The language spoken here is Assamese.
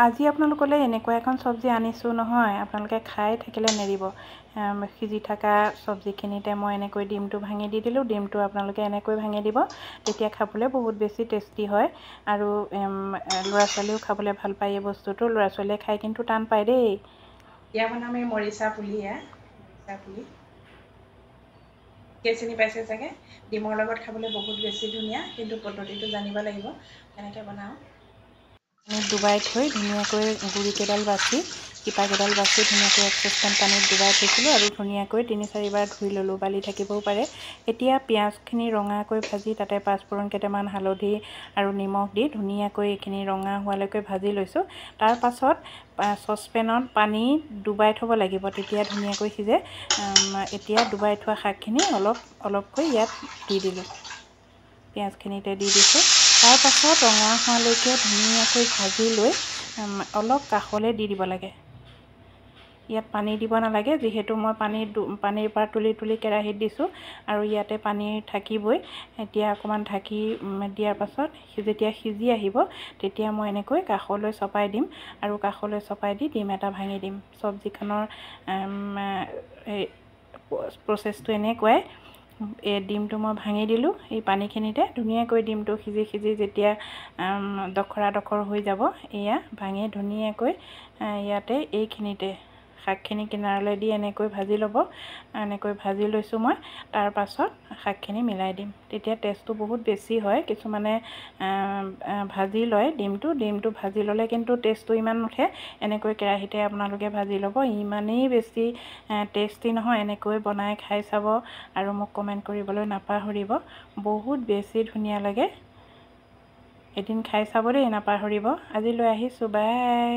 আজি আপোনালোকলৈ এনেকুৱা এখন চব্জি আনিছোঁ নহয়, আপোনালোকে খাই থাকিলে নেৰিব। সিজি থকা চব্জিখিনিতে মই এনেকৈ ডিমটো ভাঙি দি দিলোঁ। ডিমটো আপোনালোকে এনেকৈ ভাঙি দিব, তেতিয়া খাবলৈ বহুত বেছি টেষ্টি হয়। আৰু ল'ৰা ছোৱালীও খাবলৈ ভাল পায় এই বস্তুটো। ল'ৰা ছোৱালীয়ে খাই কিন্তু টান পায় দেই। এতিয়া বনাম এই মৰিচা পুলি। মৰিচা পুলি চিনি পাইছে চাগে। ডিমৰ লগত খাবলৈ বহুত বেছি ধুনীয়া, কিন্তু পদ্ধতিটো জানিব লাগিব কেনেকৈ বনাওঁ। পানীত ডুবাই থৈ ধুনীয়াকৈ গুৰিকেইডাল বাছি, শিপাকেইডাল বাছি ধুনীয়াকৈ 1 চচপেন পানীত ডুবাই থৈছিলোঁ আৰু ধুনীয়াকৈ 3-4 বাৰ ধুই ল'লোঁ। বালি থাকিবও পাৰে। এতিয়া পিঁয়াজখিনি ৰঙাকৈ ভাজি তাতে পাঁচফোৰণ কেইটামান, হালধি আৰু নিমখ দি ধুনীয়াকৈ এইখিনি ৰঙা হোৱালৈকে ভাজি লৈছোঁ। তাৰ পাছত চচপেনত পানী ডুবাই থ'ব লাগিব, তেতিয়া ধুনীয়াকৈ সিজে। এতিয়া ডুবাই থোৱা শাকখিনি অলপকৈ ইয়াত দি দিলোঁ। পিঁয়াজখিনিতে দি দিছোঁ। তাৰ পাছত ৰঙা হোৱালৈকে ধুনীয়াকৈ ভাজি লৈ অলপ কাষলৈ দি দিব লাগে। ইয়াত পানী দিব নালাগে, যিহেতু মই পানীৰ পৰা তুলি কেৰাহীত দিছোঁ আৰু ইয়াতে পানী থাকিবই। এতিয়া অকণমান ঢাকি দিয়াৰ পাছত যেতিয়া সিজি আহিব, তেতিয়া মই এনেকৈ কাষলৈ চপাই দিম আৰু কাষলৈ চপাই দি ডিম এটা ভাঙি দিম। চব্জিখনৰ প্ৰচেছটো এনেকুৱাই। ডিমটো মই ভাঙি দিলোঁ এই পানীখিনিতে। ধুনীয়াকৈ ডিমটো সিজি যেতিয়া ডখৰ হৈ যাব, এয়া ভাঙি ধুনীয়াকৈ ইয়াতে এইখিনিতে শাকখিনি কিনাৰলৈ দি এনেকৈ ভাজি ল'ব। এনেকৈ ভাজি লৈছোঁ মই। তাৰ পাছত শাকখিনি মিলাই দিম, তেতিয়া টেষ্টটো বহুত বেছি হয়। কিছুমানে ভাজি লয় ডিমটো ভাজি ল'লে কিন্তু টেষ্টটো ইমান নুঠে। এনেকৈ কেৰাহীতে আপোনালোকে ভাজি ল'ব, ইমানেই বেছি টেষ্টি নহয়। এনেকৈ বনাই খাই চাব আৰু মোক কমেণ্ট কৰিবলৈ নাপাহৰিব। বহুত বেছি ধুনীয়া লাগে। এদিন খাই চাব দেই, নাপাহৰিব। আজিলৈ আহিছোঁ, বাই।